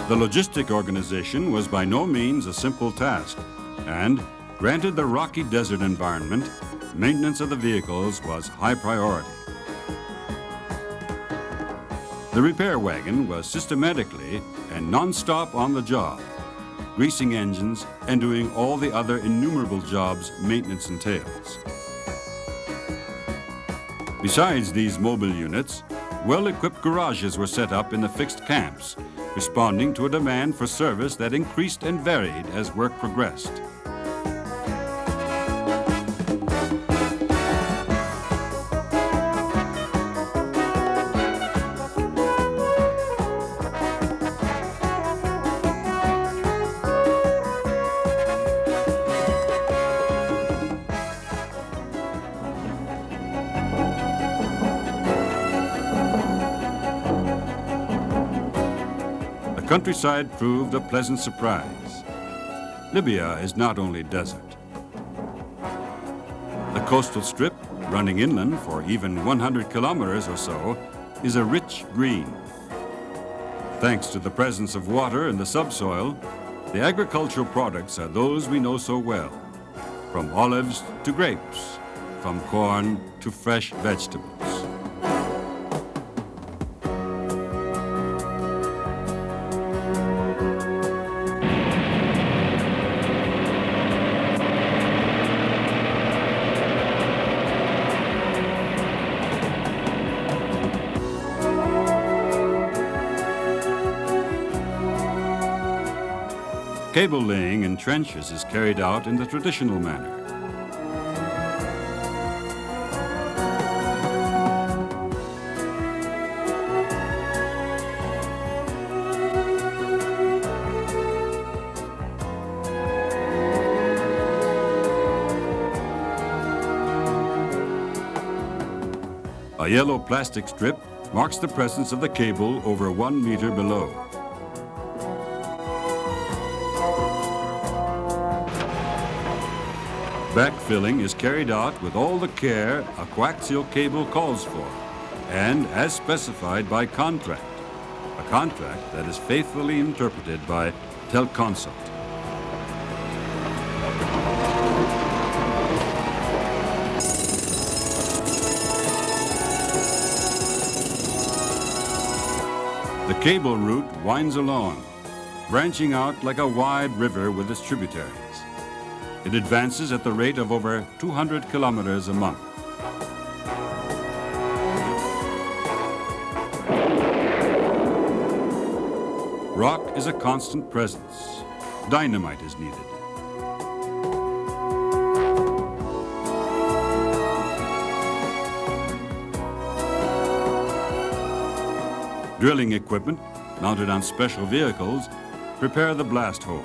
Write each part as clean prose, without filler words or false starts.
The logistic organization was by no means a simple task, and granted the rocky desert environment, maintenance of the vehicles was high priority. The repair wagon was systematically and non-stop on the job, greasing engines and doing all the other innumerable jobs maintenance entails. Besides these mobile units, well-equipped garages were set up in the fixed camps, responding to a demand for service that increased and varied as work progressed. The countryside proved a pleasant surprise. Libya is not only desert. The coastal strip, running inland for even 100 kilometers or so, is a rich green. Thanks to the presence of water in the subsoil, the agricultural products are those we know so well, from olives to grapes, from corn to fresh vegetables. Cable laying in trenches is carried out in the traditional manner. A yellow plastic strip marks the presence of the cable over 1 meter below. Backfilling is carried out with all the care a coaxial cable calls for, and as specified by contract, a contract that is faithfully interpreted by Telconsult. The cable route winds along, branching out like a wide river with its tributaries. It advances at the rate of over 200 kilometers a month. Rock is a constant presence. Dynamite is needed. Drilling equipment, mounted on special vehicles, prepare the blast holes.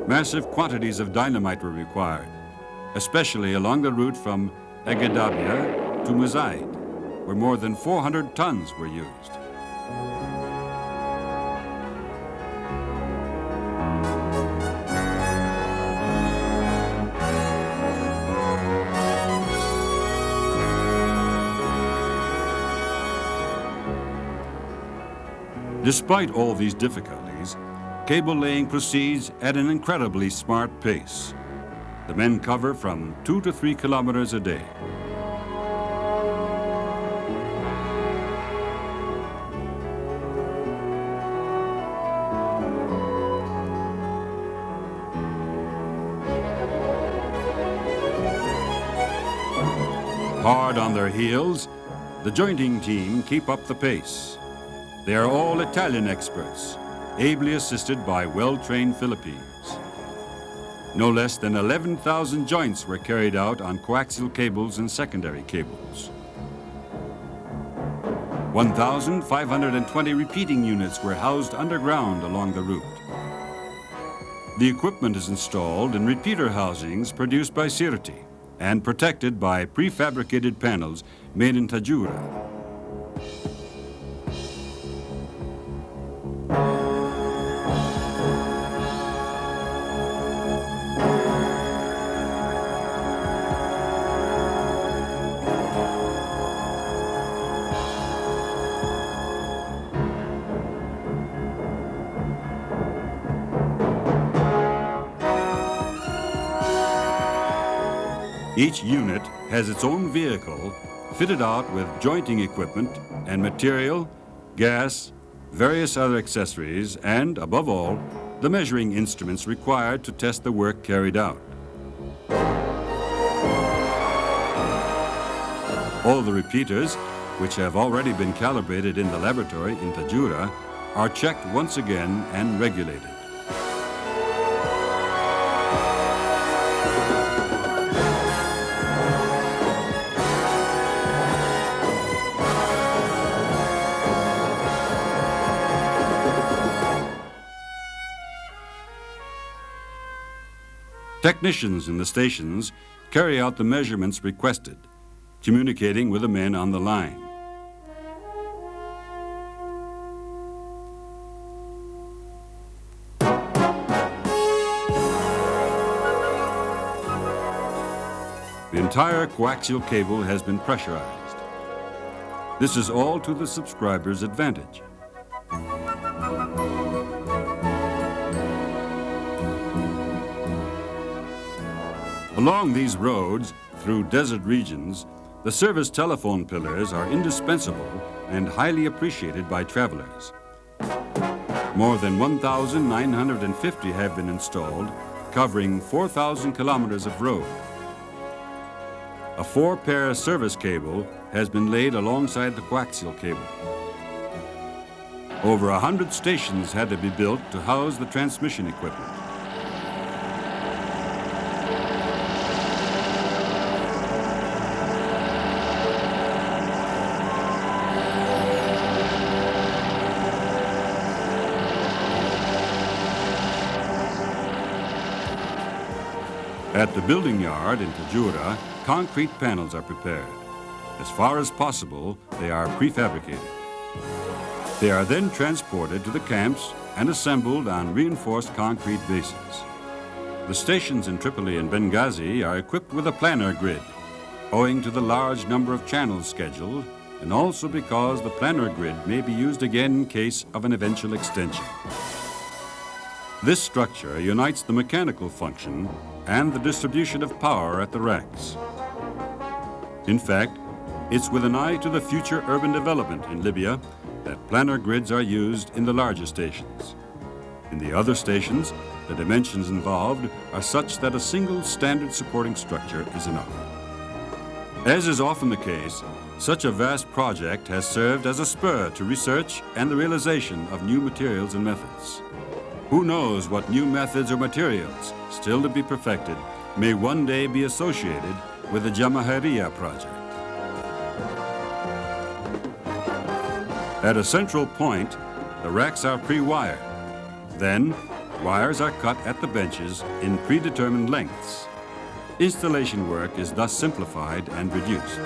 Massive quantities of dynamite were required, especially along the route from Jamahiriya to Muzaid, where more than 400 tons were used. Despite all these difficulties, cable laying proceeds at an incredibly smart pace. The men cover from 2 to 3 kilometers a day. Hard on their heels, the jointing team keep up the pace. They are all Italian experts, ably assisted by well-trained Philippines. No less than 11,000 joints were carried out on coaxial cables and secondary cables. 1,520 repeating units were housed underground along the route. The equipment is installed in repeater housings produced by Sirti and protected by prefabricated panels made in Tajura. Each unit has its own vehicle fitted out with jointing equipment and material, gas, various other accessories, and, above all, the measuring instruments required to test the work carried out. All the repeaters, which have already been calibrated in the laboratory in Tajura, are checked once again and regulated. Technicians in the stations carry out the measurements requested, communicating with the men on the line. The entire coaxial cable has been pressurized. This is all to the subscriber's advantage. Along these roads, through desert regions, the service telephone pillars are indispensable and highly appreciated by travelers. More than 1,950 have been installed, covering 4,000 kilometers of road. A 4-pair service cable has been laid alongside the coaxial cable. Over 100 stations had to be built to house the transmission equipment. At the building yard in Tajura, concrete panels are prepared. As far as possible, they are prefabricated. They are then transported to the camps and assembled on reinforced concrete bases. The stations in Tripoli and Benghazi are equipped with a planar grid, owing to the large number of channels scheduled, and also because the planar grid may be used again in case of an eventual extension. This structure unites the mechanical function and the distribution of power at the racks. In fact, it's with an eye to the future urban development in Libya that planar grids are used in the larger stations. In the other stations, the dimensions involved are such that a single standard supporting structure is enough. As is often the case, such a vast project has served as a spur to research and the realization of new materials and methods. Who knows what new methods or materials, still to be perfected, may one day be associated with the Jamahiriya project. At a central point, the racks are pre-wired. Then, wires are cut at the benches in predetermined lengths. Installation work is thus simplified and reduced.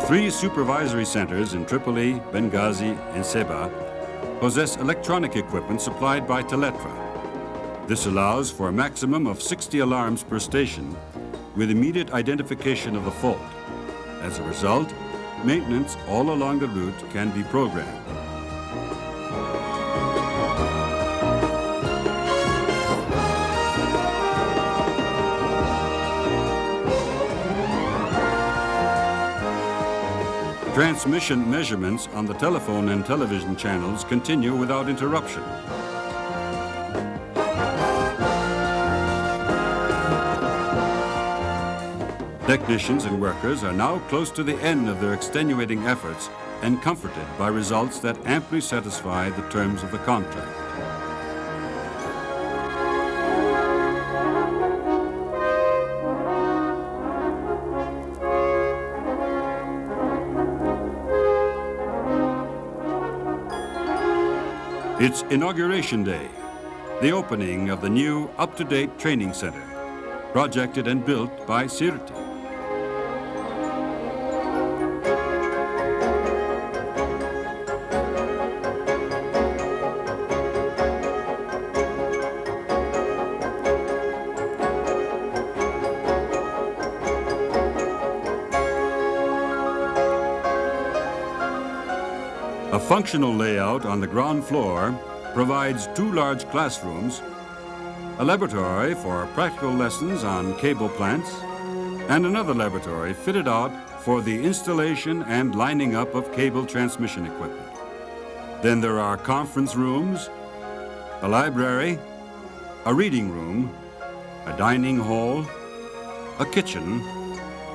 Three supervisory centers in Tripoli, Benghazi, and Seba possess electronic equipment supplied by Teletra. This allows for a maximum of 60 alarms per station with immediate identification of the fault, As a result, maintenance all along the route can be programmed. Transmission measurements on the telephone and television channels continue without interruption. Technicians and workers are now close to the end of their extenuating efforts and comforted by results that amply satisfy the terms of the contract. It's Inauguration Day, the opening of the new up-to-date training center, projected and built by Sirti. A functional layout on the ground floor provides 2 large classrooms, a laboratory for practical lessons on cable plants, and another laboratory fitted out for the installation and lining up of cable transmission equipment. Then there are conference rooms, a library, a reading room, a dining hall, a kitchen,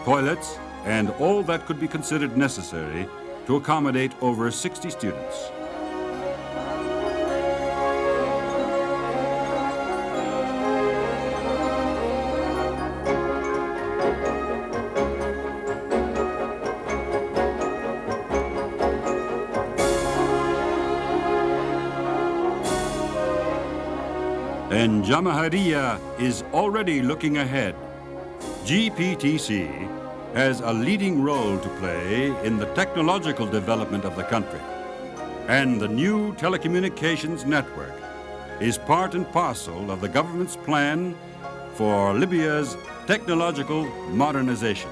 toilets, and all that could be considered necessary to accommodate over 60 students. And Jamahiriya is already looking ahead. GPTC has a leading role to play in the technological development of the country. And the new telecommunications network is part and parcel of the government's plan for Libya's technological modernization.